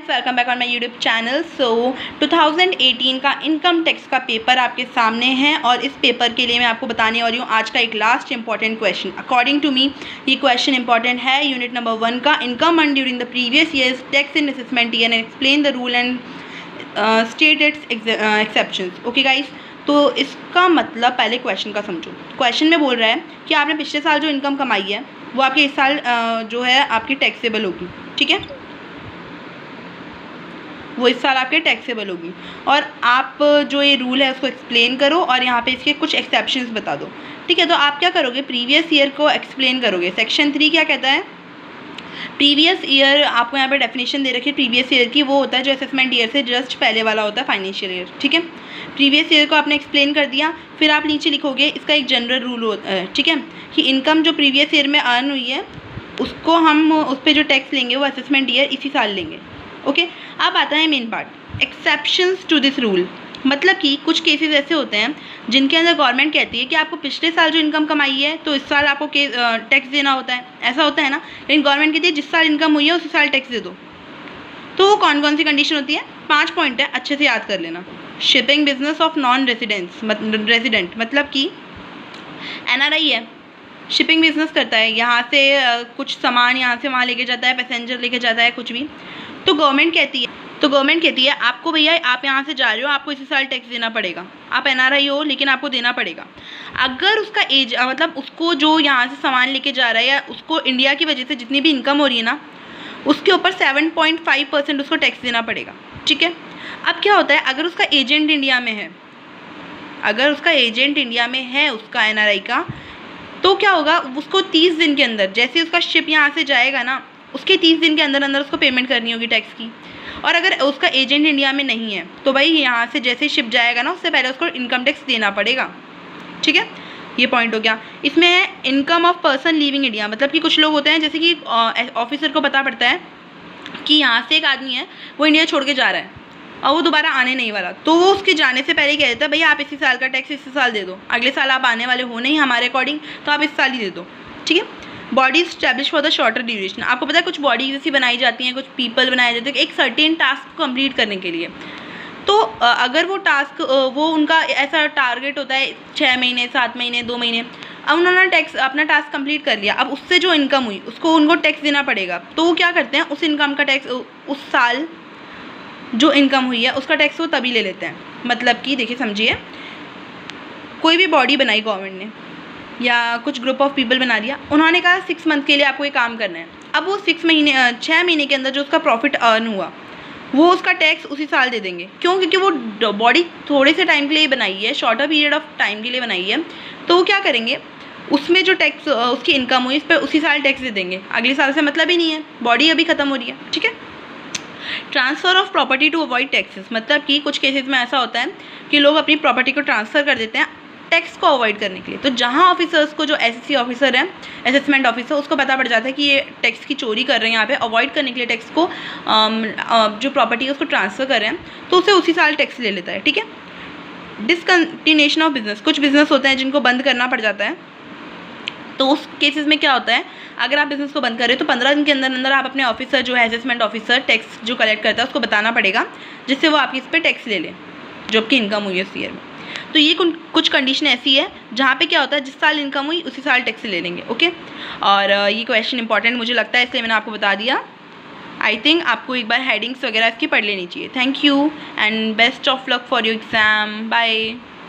Welcome back on my YouTube channel. So 2018 का income tax का paper आपके सामने है और इस पेपर के लिए मैं आपको बताने वाली हूँ आज का एक last important question. According to me ये क्वेश्चन इंपॉर्टेंट है यूनिट नंबर 1 का, income earn during the previous years tax in assessment year and explain the rule and state its exceptions. Okay guys, तो इसका मतलब पहले क्वेश्चन का समझो। Question में बोल रहा है कि आपने पिछले साल जो इनकम कमाई है वो आपके इस साल जो है आपकी टैक्सेबल होगी, ठीक है, वो इस साल आपके टैक्सेबल होगी। और आप जो ये रूल है उसको एक्सप्लेन करो और यहाँ पे इसके कुछ एक्सेप्शंस बता दो, ठीक है। तो आप क्या करोगे, प्रीवियस ईयर को एक्सप्लेन करोगे। सेक्शन 3 क्या कहता है, प्रीवियस ईयर आपको यहाँ पे डेफिनेशन दे रखी है प्रीवियस ईयर की, वो होता है जो असेसमेंट ईयर से जस्ट पहले वाला होता है फाइनेंशियल ईयर, ठीक है। प्रीवियस ईयर को आपने एक्सप्लेन कर दिया, फिर आप नीचे लिखोगे इसका एक जनरल रूल होता है, ठीक है, कि इनकम जो प्रीवियस ईयर में अर्न हुई है उसको हम उस पर जो टैक्स लेंगे वो असेसमेंट ईयर इसी साल लेंगे। ओके, अब आता है main part, exceptions to this rule. मतलब कि कुछ केसेस ऐसे होते हैं जिनके अंदर गवर्नमेंट कहती है कि आपको पिछले साल जो इनकम कमाई है तो इस साल आपको टैक्स देना होता है, ऐसा होता है ना। लेकिन गवर्नमेंट कहती है जिस साल इनकम हुई है उसी साल टैक्स दे दो। तो वो कौन कौन सी कंडीशन होती है, 5 पॉइंट है, अच्छे से याद कर लेना। Shipping business of non resident, मतलब कि NRI है, शिपिंग बिजनेस करता है, यहाँ से कुछ सामान यहाँ से वहाँ लेके जाता है, पैसेंजर लेके जाता है, कुछ भी। तो गवर्नमेंट कहती है आपको भैया आप यहाँ से जा रहे हो, आपको इसी साल टैक्स देना पड़ेगा। आप NRI हो लेकिन आपको देना पड़ेगा। अगर उसका एज मतलब उसको जो यहाँ से सामान लेके जा रहा है या उसको इंडिया की वजह से जितनी भी इनकम हो रही है ना उसके ऊपर 7.5% उसको टैक्स देना पड़ेगा, ठीक है। अब क्या होता है, अगर उसका एजेंट इंडिया में है, उसका NRI का, तो क्या होगा, उसको 30 दिन के अंदर, जैसे उसका शिप यहाँ से जाएगा ना उसके 30 दिन के अंदर अंदर उसको पेमेंट करनी होगी टैक्स की। और अगर उसका एजेंट इंडिया में नहीं है तो भाई यहाँ से जैसे शिप जाएगा ना उससे पहले उसको इनकम टैक्स देना पड़ेगा, ठीक है। ये पॉइंट हो गया। इसमें है income of person leaving India, मतलब कि कुछ लोग होते हैं जैसे कि ऑफिसर को पता पड़ता है कि यहाँ से एक आदमी है वो इंडिया छोड़ के जा रहा है और वो दोबारा आने नहीं वाला, तो वो उसके जाने से पहले कह देता है भैया आप इसी साल का टैक्स इसी साल दे दो, अगले साल आप आने वाले हो नहीं हमारे अकॉर्डिंग, तो आप इस साल ही दे दो, ठीक है। Body establish for the shorter duration, आपको पता है कुछ बॉडी जैसी बनाई जाती हैं, कुछ पीपल बनाए जाते हैं एक सर्टेन टास्क को कंप्लीट करने के लिए। तो अगर वो टास्क वो उनका ऐसा टारगेट होता है 6 महीने 7 महीने 2 महीने, अब उन्होंने अपना टास्क कंप्लीट कर लिया, अब उससे जो इनकम हुई उसको उनको टैक्स देना पड़ेगा। तो वो क्या करते हैं, उस इनकम का टैक्स उस साल जो इनकम हुई है उसका टैक्स वो तभी ले लेते हैं। मतलब कि देखिए समझिए, कोई भी बॉडी बनाई गवर्नमेंट ने या कुछ ग्रुप ऑफ पीपल बना दिया, उन्होंने कहा 6 मंथ के लिए आपको ये काम करना है। अब वो 6 महीने के अंदर जो उसका प्रॉफिट अर्न हुआ वो उसका टैक्स उसी साल दे देंगे। क्यों, क्योंकि वो बॉडी थोड़े से टाइम के लिए बनाई है, शॉर्टर पीरियड ऑफ टाइम के लिए बनाई है, तो वो क्या करेंगे उसमें जो टैक्स उसकी इनकम हुई इस पर उसी साल टैक्स दे देंगे, अगले साल से मतलब ही नहीं है, बॉडी अभी ख़त्म हो रही है, ठीक है। Transfer of property to avoid taxes, मतलब कि कुछ केसेस में ऐसा होता है कि लोग अपनी प्रॉपर्टी को ट्रांसफ़र कर देते हैं टैक्स को अवॉइड करने के लिए। तो जहाँ ऑफिसर्स को, जो SSC ऑफिसर है, असेसमेंट ऑफिसर, उसको पता पड़ जाता है कि ये टैक्स की चोरी कर रहे हैं, यहाँ पे अवॉइड करने के लिए टैक्स को जो प्रॉपर्टी है उसको ट्रांसफ़र कर रहे हैं, तो उसे उसी साल टैक्स ले लेता है, ठीक है। डिसकंटिन्यूएशन ऑफ बिजनेस, कुछ बिजनेस होते हैं जिनको बंद करना पड़ जाता है, तो उस केसेस में क्या होता है, अगर आप बिज़नेस को बंद कर रहे हो तो 15 दिन के अंदर अंदर आप अपने ऑफिसर जो है असेसमेंट ऑफिसर टैक्स जो कलेक्ट करता है उसको बताना पड़ेगा, जिससे वो आपकी इस पर टैक्स ले लें जो आपकी इनकम हुई है उस ईयर में। तो ये कुछ कंडीशन ऐसी है जहाँ पे क्या होता है, जिस साल इनकम हुई उसी साल टैक्स ले लेंगे, ओके। और ये क्वेश्चन इंपॉर्टेंट मुझे लगता है इसलिए मैंने आपको बता दिया। आई थिंक आपको एक बार हेडिंग्स वगैरह इसकी पढ़ लेनी चाहिए। Thank you and best of luck for your exam, bye.